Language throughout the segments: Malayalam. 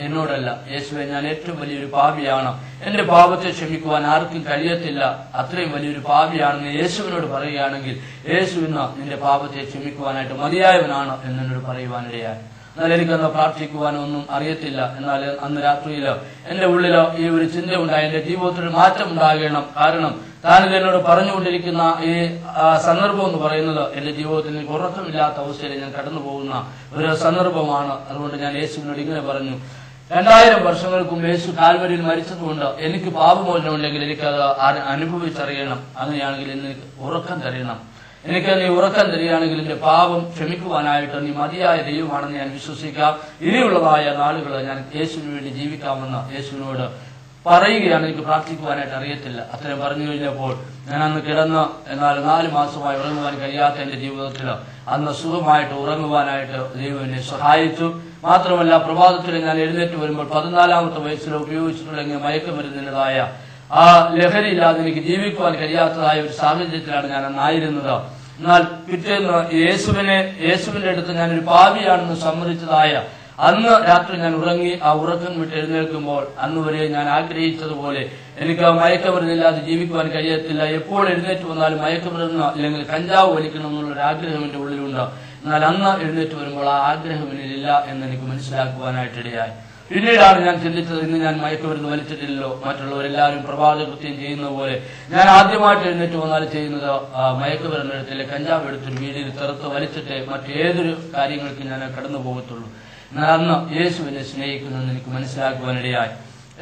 എന്നോടല്ല, യേശുവെ ഞാൻ ഏറ്റവും വലിയൊരു പാപിയാണ്, എന്റെ പാപത്തെ ക്ഷമിക്കുവാൻ ആർക്കും കഴിയത്തില്ല, അത്രയും വലിയൊരു പാപിയാണെന്ന് യേശുവിനോട് പറയുകയാണെങ്കിൽ യേശു ഇന്ന് നിന്റെ പാപത്തെ ക്ഷമിക്കുവാനായിട്ട് മതിയായവനാണ് എന്നോട് പറയുവാനിടയായി. എന്നാൽ എനിക്കന്ന് പ്രാർത്ഥിക്കുവാനൊന്നും അറിയത്തില്ല. എന്നാൽ അന്ന് രാത്രിയിലോ എന്റെ ഉള്ളിലോ ഈ ഒരു ചിന്ത ഉണ്ടായി, എന്റെ ജീവിതത്തിൽ മാറ്റം ഉണ്ടാകണം. കാരണം താനിത് എന്നോട് പറഞ്ഞുകൊണ്ടിരിക്കുന്ന ഈ സന്ദർഭം എന്ന് പറയുന്നത് എന്റെ ജീവിതത്തിൽ എനിക്ക് ഉറക്കമില്ലാത്ത അവസ്ഥയിൽ ഞാൻ കടന്നു പോകുന്ന ഒരു സന്ദർഭമാണ്. അതുകൊണ്ട് ഞാൻ യേശുവിനോട് ഇങ്ങനെ പറഞ്ഞു, 2000 വർഷങ്ങൾക്ക് മുമ്പ് യേശു കാൽവരിയിൽ മരിച്ചതുകൊണ്ട് എനിക്ക് പാപമോചനമുണ്ടെങ്കിൽ എനിക്കത് അനുഭവിച്ചറിയണം. അങ്ങനെയാണെങ്കിൽ എനിക്ക് ഉറക്കം തരണം. എനിക്ക് നീ ഉറക്കം തരികയാണെങ്കിൽ എന്റെ പാപം ക്ഷമിക്കുവാനായിട്ട് നീ മതിയായ ദൈവമാണെന്ന് ഞാൻ വിശ്വസിക്കാം. ഇനിയുള്ളതായ നാളുകൾ ഞാൻ യേശുവിന് വേണ്ടി ജീവിക്കാമെന്ന് യേശുവിനോട് പറയുകയാണ്. എനിക്ക് പ്രാർത്ഥിക്കുവാനായിട്ട് അറിയത്തില്ല. അത്രയും പറഞ്ഞു കഴിഞ്ഞപ്പോൾ ഞാൻ അന്ന് കിടന്ന്, എന്നാൽ 4 മാസമായി ഉറങ്ങുവാൻ കഴിയാത്ത എന്റെ ജീവിതത്തിൽ അന്ന് സുഖമായിട്ട് ഉറങ്ങുവാനായിട്ട് ദൈവം എന്നെ സഹായിച്ചു. മാത്രമല്ല, പ്രഭാതത്തിൽ ഞാൻ എഴുന്നേറ്റ് വരുമ്പോൾ 14ാമത്തെ വയസ്സിൽ ഉപയോഗിച്ചിട്ടുണ്ടെങ്കിൽ മയക്കുമരുന്നിൻ്റെതായ ആ ലഹരിയില്ലാതെ എനിക്ക് ജീവിക്കുവാൻ കഴിയാത്തതായ ഒരു സാഹചര്യത്തിലാണ് ഞാൻ അന്നായിരുന്നത്. എന്നാൽ പിറ്റേന്ന് യേശുവിന്റെ അടുത്ത് ഞാനൊരു പാപിയാണെന്ന് സമ്മതിച്ചതായ അന്ന് രാത്രി ഞാൻ ഉറങ്ങി. ആ ഉറക്കം വിട്ട് എഴുന്നേൽക്കുമ്പോൾ അന്ന് വരെ ഞാൻ ആഗ്രഹിച്ചതുപോലെ എനിക്ക് മയക്കുമരുന്നില്ലാതെ ജീവിക്കുവാൻ കഴിയത്തില്ല. എപ്പോൾ എഴുന്നേറ്റ് വന്നാലും മയക്കുമരുന്ന് അല്ലെങ്കിൽ കഞ്ചാവ് വലിക്കണം എന്നുള്ളൊരു ആഗ്രഹം എന്റെ ഉള്ളിലുണ്ട്. എന്നാൽ അന്ന് എഴുന്നേറ്റ് വരുമ്പോൾ ആ ആഗ്രഹം എന്നിലില്ല എന്ന് എനിക്ക് മനസ്സിലാക്കുവാനായിട്ടിടയായി. പിന്നീടാണ് ഞാൻ ചിന്തിച്ചത്, ഇന്ന് ഞാൻ മയക്കുമരുന്ന് വലിച്ചിട്ടില്ലല്ലോ, മറ്റുള്ളവരെല്ലാവരും പ്രഭാത കൃത്യം ചെയ്യുന്ന പോലെ ഞാൻ ആദ്യമായിട്ട് എഴുന്നേറ്റ് വന്നാൽ ചെയ്യുന്നത് മയക്കുമരുന്ന് എടുത്തില്ല, കഞ്ചാവ് എടുത്തൊരു വീടിൽ തെറുത്ത് വലിച്ചിട്ട് മറ്റേതൊരു കാര്യങ്ങൾക്ക് ഞാൻ കടന്നു പോകത്തുള്ളൂ. എന്നാൽ അന്ന് യേശുവിനെ സ്നേഹിക്കുന്നെന്ന് എനിക്ക് മനസ്സിലാക്കുവാനിടയായി.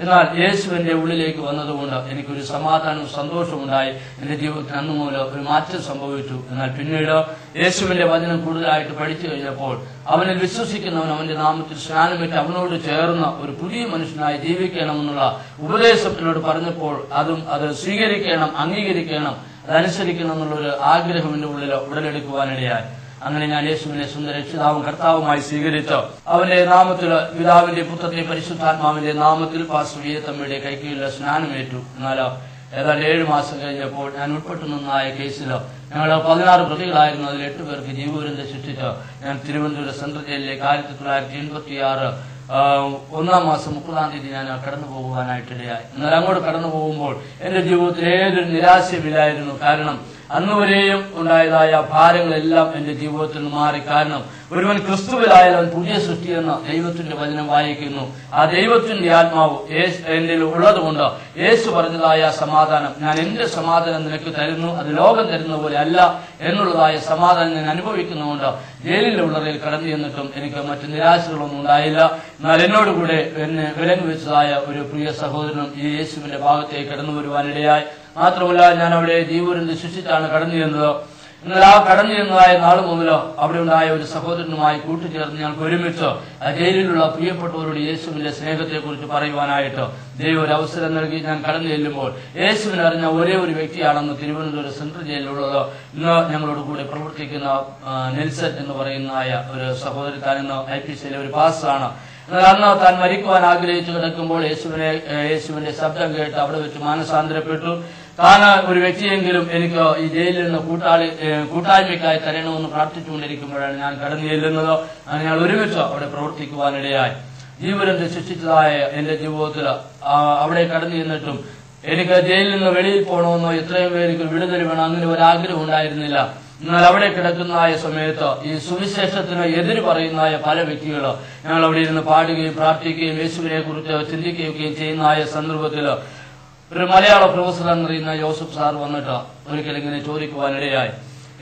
എന്നാൽ യേശുവിന്റെ ഉള്ളിലേക്ക് വന്നതുകൊണ്ട് എനിക്കൊരു സമാധാനവും സന്തോഷവും ഉണ്ടായി. എന്റെ ജീവിതത്തിൽ അന്നു മൂലം ഒരു മാറ്റം സംഭവിച്ചു. എന്നാൽ പിന്നീട് യേശുവിന്റെ വചനം കൂടുതലായിട്ട് പഠിച്ചു കഴിഞ്ഞപ്പോൾ അവനിൽ വിശ്വസിക്കുന്നവൻ അവന്റെ നാമത്തിൽ സ്നാനമേറ്റ് അവനോട് ചേർന്ന് ഒരു പുതിയ മനുഷ്യനായി ജീവിക്കണമെന്നുള്ള ഉപദേശം എന്നോട് പറഞ്ഞപ്പോൾ അത് സ്വീകരിക്കണം, അംഗീകരിക്കണം, അതനുസരിക്കണം എന്നുള്ളൊരു ആഗ്രഹം എന്റെ ഉള്ളിൽ ഉടലെടുക്കുവാനിടയായി. അങ്ങനെ ഞാൻ യേശുവിനെ സ്വന്തം രക്ഷിതാവും കർത്താവുമായി സ്വീകരിച്ചു. അവന്റെ നാമത്തിൽ, പിതാവിന്റെ പുത്രന്റെ പരിശുദ്ധാത്മാവിന്റെ നാമത്തിൽ പാസ്റ്റർ വിയത്തമ്മയുടെ കൈക്കീഴിൽ സ്നാനമേറ്റു. എന്നാൽ ഏതാണ്ട് 7 മാസം കഴിഞ്ഞപ്പോൾ ഞാൻ ഉൾപ്പെട്ടു നിന്നായ കേസിൽ ഞങ്ങൾ 16 പ്രതികളായിരുന്നു. അതിൽ 8 പേർക്ക് ജീവപര്യന്തം ശിക്ഷിച്ച് ഞാൻ തിരുവനന്തപുരം സെൻട്രൽ ജയിലിലേക്ക് 1986 1-ാം മാസം 30-ാം തീയതി ഞാൻ കടന്നു പോകുവാനായിട്ടിടയായി. എന്നാൽ അങ്ങോട്ട് കടന്നു പോകുമ്പോൾ എന്റെ ജീവിതത്തിൽ ഏതൊരു നിരാശയുമില്ലായിരുന്നു. കാരണം അന്നുവരെയും ഉണ്ടായതായ ഭാരങ്ങളെല്ലാം എന്റെ ജീവിതത്തിൽ നിന്ന് മാറി. കാരണം ഒരുവൻ ക്രിസ്തുവിലായാലും അവൻ പുതിയ സൃഷ്ടിയെന്ന് ദൈവത്തിന്റെ വചനം വായിക്കുന്നു. ആ ദൈവത്തിന്റെ ആത്മാവ് എന്റെ ഉള്ളതുകൊണ്ട് യേശു പറഞ്ഞതായ സമാധാനം, ഞാൻ എന്റെ സമാധാനം നിനക്ക് തരുന്നു, അത് ലോകം തരുന്ന പോലെ അല്ല എന്നുള്ളതായ സമാധാനം ഞാൻ അനുഭവിക്കുന്നതുകൊണ്ട് ജയിലിലുള്ളവരിൽ കടന്നു ചെന്നിട്ടും എനിക്ക് മറ്റു നിരാശകളൊന്നും ഉണ്ടായില്ല. എന്നാൽ എന്നോടുകൂടെ എന്നെ വിലങ്ങ് വെച്ചതായ ഒരു പ്രിയ സഹോദരനും ഈ യേശുവിന്റെ ഭാഗത്തേക്ക് കടന്നു വരുവാനിടയായി. മാത്രമല്ല, ഞാൻ അവിടെ ജീവപര്യന്തം ശിക്ഷിച്ചാണ് കടന്നു ചെന്നത്. എന്നാൽ ആ കടന്നു ചെന്നതായ നാൾ മുതൽ അവിടെ ഉണ്ടായ ഒരു സഹോദരനുമായി കൂട്ടുചേർന്ന് ഞങ്ങൾക്ക് ഒരുമിച്ച് ആ ജയിലിലുള്ള പ്രിയപ്പെട്ടവരോട് യേശുവിന്റെ സ്നേഹത്തെക്കുറിച്ച് പറയുവാനായിട്ട് ദൈവം ഒരു അവസരം നൽകി. ഞാൻ കടന്നു ചെല്ലുമ്പോൾ യേശുവിനെ അറിഞ്ഞ ഒരേ ഒരു വ്യക്തിയാണെന്ന് തിരുവനന്തപുരം സെൻട്രൽ ജയിലിലുള്ളത്. ഇന്ന് ഞങ്ങളോട് കൂടെ പ്രവർത്തിക്കുന്ന നെൽസൺ എന്ന് പറയുന്നതായ ഒരു സഹോദരി, താൻ ഇന്ന് IPCയിലെ ഒരു പാസ്റ്ററാണ്. എന്നാൽ അന്ന് താൻ മരിക്കുവാൻ ആഗ്രഹിച്ചു കിടക്കുമ്പോൾ യേശുവിന്റെ ശബ്ദം കേട്ട് അവിടെ വെച്ച് മാനസാന്തരപ്പെട്ടു. താൻ ഒരു വ്യക്തിയെങ്കിലും എനിക്ക് ഈ ജയിലിൽ നിന്ന് കൂട്ടായ്മയ്ക്കായി തരണമെന്ന് പ്രാർത്ഥിച്ചുകൊണ്ടിരിക്കുമ്പോഴാണ് ഞാൻ കടന്നു ചെല്ലുന്നത്. ഞങ്ങൾ ഒരുമിച്ച് അവിടെ പ്രവർത്തിക്കുവാനിടയായി. ജീവപര്യന്തം ശിക്ഷിച്ചതായ എന്റെ ജീവിതത്തിൽ അവിടെ കടന്നു ചെന്നിട്ടും എനിക്ക് ജയിലിൽ നിന്ന് വെളിയിൽ പോകണമെന്നോ എത്രയും പേർക്ക് വിടുതൽ വേണം അങ്ങനെ ഒരാഗ്രഹം ഉണ്ടായിരുന്നില്ല. എന്നാൽ അവിടെ കിടക്കുന്നതായ സമയത്ത് ഈ സുവിശേഷത്തിന് എതിര് പറയുന്നതായ പല വ്യക്തികൾ ഞങ്ങൾ അവിടെ ഇരുന്ന് പാടുകയും പ്രാർത്ഥിക്കുകയും യേശുവിനെ കുറിച്ച് ചിന്തിക്കുകയും ചെയ്യുന്നതായ സന്ദർഭത്തിൽ ഒരു മലയാള പ്രൊഫസർ എന്നറിയുന്ന ജോസഫ് സാർ വന്നിട്ട് ഒരിക്കലും ഇങ്ങനെ ചോദിക്കുവാനിടയായി,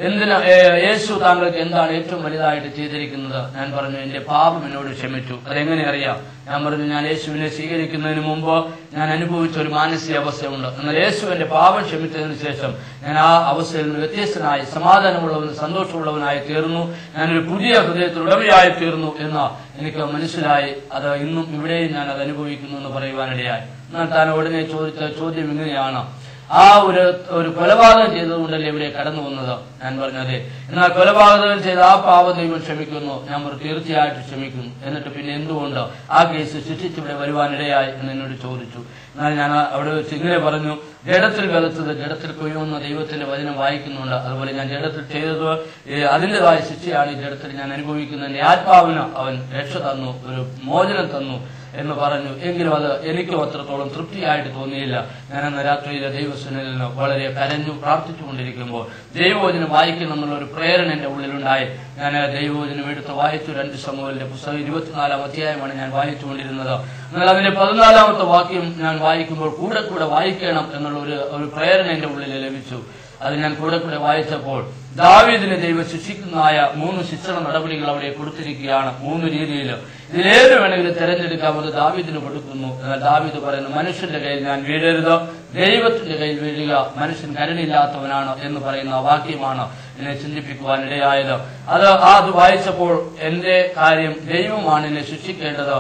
എന്തിനാ യേശു താങ്കൾക്ക് എന്താണ് ഏറ്റവും വലുതായിട്ട് ചെയ്തിരിക്കുന്നത്? ഞാൻ പറഞ്ഞു, എന്റെ പാപം എന്നോട് ക്ഷമിച്ചു. അതെങ്ങനെ അറിയാം? ഞാൻ പറഞ്ഞു, ഞാൻ യേശുവിനെ സ്വീകരിക്കുന്നതിന് മുമ്പ് ഞാൻ അനുഭവിച്ച ഒരു മാനസിക അവസ്ഥയുണ്ട്. എന്നാൽ യേശു എന്റെ പാപം ക്ഷമിച്ചതിന് ശേഷം ഞാൻ ആ അവസ്ഥയിൽ നിന്ന് വ്യത്യസ്തനായി സമാധാനമുള്ളവനും സന്തോഷമുള്ളവനായി തീർന്നു. ഞാനൊരു പുതിയ ഹൃദയത്തിലുടമയായി തീർന്നു എന്ന് എനിക്ക് മനസ്സിലായി. അത് ഇന്നും ഇവിടെയും ഞാൻ അത് അനുഭവിക്കുന്നു എന്ന് പറയുവാനിടയായി. എന്നാൽ താൻ ഉടനെ ചോദിച്ച ചോദ്യം ഇങ്ങനെയാണ്, ആ ഒരു കൊലപാതകം ചെയ്തതുകൊണ്ടല്ലേ ഇവിടെ കടന്നു വന്നത്? ഞാൻ പറഞ്ഞത്, എന്നാൽ കൊലപാതകം ചെയ്ത ആ പാപം ദൈവം ക്ഷമിക്കുന്നു. ഞാൻ പറഞ്ഞു, തീർച്ചയായിട്ടും ക്ഷമിക്കുന്നു. എന്നിട്ട് പിന്നെ എന്തുകൊണ്ട് ആ കേസ് ശിക്ഷിച്ചിവിടെ വരുവാനിടയായി എന്ന് എന്നോട് ചോദിച്ചു. എന്നാൽ ഞാൻ അവിടെ വെച്ച് ഇങ്ങനെ പറഞ്ഞു, ജഡത്തിൽ വിതച്ചത് ജഡത്തിൽ കൊയ്യുമെന്ന ദൈവത്തിന്റെ വചനം വായിക്കുന്നുണ്ട്. അതുപോലെ ഞാൻ ജഡത്തിൽ ചെയ്തത് അതിൻ്റെതായ ശിക്ഷയാണ് ഈ ജഡത്തിൽ ഞാൻ അനുഭവിക്കുന്നത്. എന്റെ ആത്മാവിന് അവൻ രക്ഷ തന്നു, ഒരു മോചനം തന്നു എന്ന് പറഞ്ഞു. എങ്കിലും അത് എനിക്കും അത്രത്തോളം തൃപ്തിയായിട്ട് തോന്നിയില്ല. ഞാനന്ന് രാത്രിയിലെ ദൈവസന്നിധിയിൽ വളരെ കരഞ്ഞു പ്രാർത്ഥിച്ചുകൊണ്ടിരിക്കുമ്പോൾ ദൈവവചനം വായിക്കണം എന്നുള്ള ഒരു പ്രേരണ എന്റെ ഉള്ളിലുണ്ടായി. ഞാൻ ദൈവവചനം എടുത്ത് വായിച്ചു. 2 ശമൂവേലിന്റെ പുസ്തകം 24-ാം അധ്യായമാണ് ഞാൻ വായിച്ചുകൊണ്ടിരുന്നത്. എന്നാൽ അതിന്റെ 14-ാമത്തെ വാക്യം ഞാൻ വായിക്കുമ്പോൾ കൂടെ കൂടെ വായിക്കണം എന്നുള്ള ഒരു പ്രേരണ എന്റെ ഉള്ളിൽ ലഭിച്ചു. അത് ഞാൻ കൂടെ കൂടെ വായിച്ചപ്പോൾ ദാവീദിനെ ദൈവം ശിക്ഷിക്കുന്നതായ 3 ശിക്ഷണ നടപടികൾ അവിടെ കൊടുത്തിരിക്കുകയാണ്. 3 രീതിയിൽ ഇതിലേത് വേണമെങ്കിലും തെരഞ്ഞെടുക്കാമെന്ന് ദാവീദിന് കൊടുക്കുന്നു. എന്നാൽ ദാവീദ് പറയുന്നു, മനുഷ്യന്റെ കയ്യിൽ ഞാൻ വീഴരുത്, ദൈവത്തിന്റെ കയ്യിൽ വീഴുക, മനുഷ്യൻ കരുണയില്ലാത്തവനാണ് എന്ന് പറയുന്ന വാക്യമാണ് എന്നെ ചിന്തിപ്പിക്കുവാനിടയായത്. അത് വായിച്ചപ്പോൾ എന്റെ കാര്യം ദൈവമാണ് എന്നെ ശിക്ഷിക്കേണ്ടത്,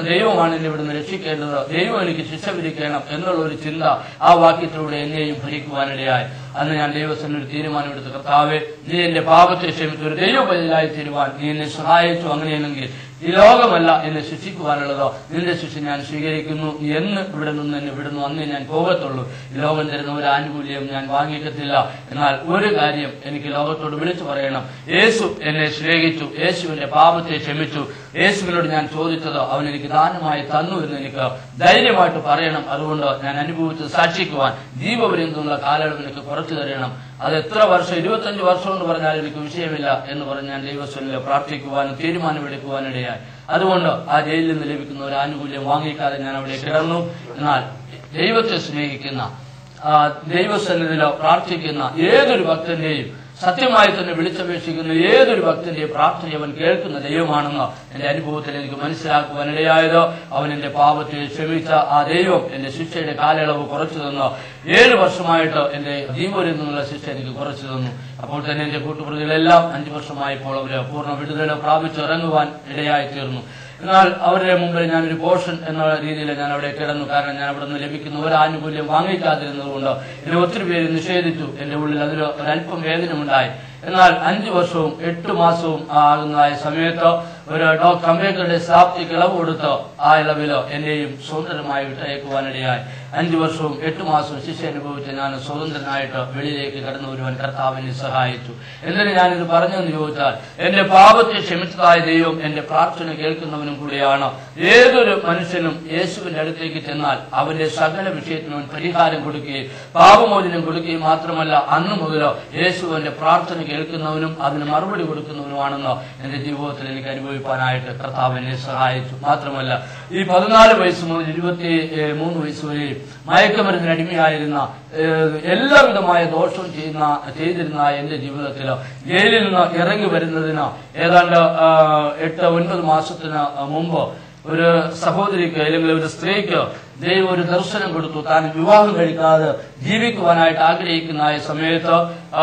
ദൈവമാണ് എന്നെ ഇവിടുന്ന് രക്ഷിക്കേണ്ടത്, ദൈവം എനിക്ക് ശിക്ഷ വിധിക്കണം എന്നുള്ള ഒരു ചിന്ത ആ വാക്യത്തിലൂടെ എന്നെയും ഭരിക്കുവാനിടയായി. അന്ന് ഞാൻ ദൈവത്തിന് ഒരു തീരുമാനമെടുത്ത്, കർത്താവേ, നീ എന്റെ പാപത്തെ ക്ഷമിച്ച് ഒരു ദൈവബലിയായി തീരുവാൻ നീ എന്നെ സഹായിച്ചു. അങ്ങനെയാണെങ്കിൽ ഈ ലോകമല്ല എന്നെ ശിക്ഷിക്കുവാനുള്ളതോ, നിന്റെ ശിക്ഷ ഞാൻ സ്വീകരിക്കുന്നു. എന്ന് ഇവിടെ നിന്ന് എന്നെ വിടുന്നു, അന്നേ ഞാൻ പോകത്തുള്ളൂ. ഈ ലോകം തരുന്ന ഒരു ആനുകൂല്യം ഞാൻ വാങ്ങിക്കത്തില്ല. എന്നാൽ ഒരു കാര്യം എനിക്ക് ലോകത്തോട് വിളിച്ചു പറയണം, യേശു എന്നെ സ്നേഹിച്ചു, യേശു എന്റെ പാപത്തെ ക്ഷമിച്ചു, യേശുവിനോട് ഞാൻ ചോദിച്ചത് അവൻ എനിക്ക് ദാനമായി തന്നു എന്ന് എനിക്ക് ധൈര്യമായിട്ട് പറയണം. അതുകൊണ്ട് ഞാൻ അനുഭവിച്ചത് സാക്ഷിക്കുവാൻ ജീവപര്യന്തമുള്ള കാലയളവ് എനിക്ക് കുറച്ചു തരണം. അത് എത്ര വർഷം, 25 വർഷം എന്ന് പറഞ്ഞാൽ എനിക്ക് വിഷയമില്ല എന്ന് പറഞ്ഞ് ഞാൻ ദൈവസ്വനിൽ പ്രാർത്ഥിക്കുവാനും തീരുമാനമെടുക്കുവാനിടയായി. അതുകൊണ്ട് ആ ജയിലിൽ നിന്ന് ലഭിക്കുന്ന ഒരു ആനുകൂല്യം വാങ്ങിക്കാതെ ഞാൻ അവിടെ കിടന്നു. എന്നാൽ ദൈവത്തെ സ്നേഹിക്കുന്ന, ദൈവസന്നിധിയിലോ പ്രാർത്ഥിക്കുന്ന ഏതൊരു ഭക്തന്റെയും, സത്യമായി തന്നെ വിളിച്ചപേക്ഷിക്കുന്ന ഏതൊരു ഭക്തന്റെയും പ്രാർത്ഥന അവൻ കേൾക്കുന്ന ദൈവമാണെന്ന് എന്റെ അനുഭവത്തിൽ എനിക്ക് മനസ്സിലാക്കുവാനിടയായത്. അവൻ എന്റെ പാപത്തെ ക്ഷമിച്ച ആ ദൈവം എന്റെ ശിക്ഷയുടെ കാലയളവ് കുറച്ചു തന്നു. 7 വർഷമായിട്ട് എന്റെ ജീവനിൽ നിന്നുള്ള ശിക്ഷ എനിക്ക് കുറച്ചു തന്നു. അപ്പോൾ തന്നെ എന്റെ കൂട്ടുപ്രതികളെല്ലാം 5 വർഷമായപ്പോൾ അവര് പൂർണ്ണ വിടുതല പ്രാപിച്ചിറങ്ങുവാൻ ഇടയായി തീർന്നു. എന്നാൽ അവരുടെ മുമ്പിൽ ഞാനൊരു പോർഷൻ എന്ന രീതിയിൽ ഞാൻ അവിടെ കിടന്നു. കാരണം ഞാൻ അവിടെ നിന്ന് ലഭിക്കുന്ന ഒരു ആനുകൂല്യം വാങ്ങിക്കാതിരുന്നതുകൊണ്ട് എന്നെ ഒത്തിരി പേര് നിഷേധിച്ചു. എന്റെ ഉള്ളിൽ അതിൽ ഒരല്പം വേദനയുണ്ടായി. എന്നാൽ 5 വർഷവും 8 മാസവും ആകുന്ന സമയത്ത് ഒരു ഡോക്ടർ അംബേദ്കറുടെ സ്ഥാപ്തിക്ക് ഇളവ് കൊടുത്ത് ആ ഇളവില് എന്നെയും സ്വതന്ത്രമായി വിട്ടയക്കുവാനിടയായി. 5 വർഷവും 8 മാസവും ശിക്ഷ അനുഭവിച്ച് ഞാൻ സ്വതന്ത്രനായിട്ട് വെളിയിലേക്ക് കടന്നു വരുവാൻ കർത്താവിനെ സഹായിച്ചു. എന്തിന് ഞാനിത് പറഞ്ഞെന്ന് ചോദിച്ചാൽ, എന്റെ പാപത്തെ ക്ഷമിച്ചതായ ദൈവം എന്റെ പ്രാർത്ഥന കേൾക്കുന്നവനും കൂടിയാണ്. ഏതൊരു മനുഷ്യനും യേശുവിന്റെ അടുത്തേക്ക് ചെന്നാൽ അവന്റെ സകല വിഷയത്തിനും പരിഹാരം കൊടുക്കുകയും പാപമോചനം കൊടുക്കുകയും മാത്രമല്ല, അന്ന് മുതൽ യേശുവിന്റെ പ്രാർത്ഥന കേൾക്കുന്നവനും അതിന് മറുപടി കൊടുക്കുന്നവനുമാണെന്ന് എന്റെ ജീവിതത്തിൽ എനിക്ക് അനുഭവിക്കാനായിട്ട് കർത്താവ് എന്നെ സഹായിച്ചു. മാത്രമല്ല, ഈ 14 വയസ്സ് മുതൽ 23 വയസ്സ് വരെ മയക്കുമരുന്നിന് അടിമയായിരുന്ന, എല്ലാവിധമായ ദോഷവും ചെയ്തിരുന്ന എന്റെ ജീവിതത്തിൽ ജയിലിൽ നിന്ന് ഇറങ്ങി വരുന്നതിന് ഏതാണ്ട് 8-9 മാസത്തിന് മുമ്പ് ഒരു സഹോദരിക്ക്, അല്ലെങ്കിൽ ഒരു സ്ത്രീക്ക് ദൈവം ഒരു ദർശനം കൊടുത്തു. താൻ വിവാഹം കഴിക്കാതെ ജീവിക്കുവാനായിട്ട് ആഗ്രഹിക്കുന്ന സമയത്ത്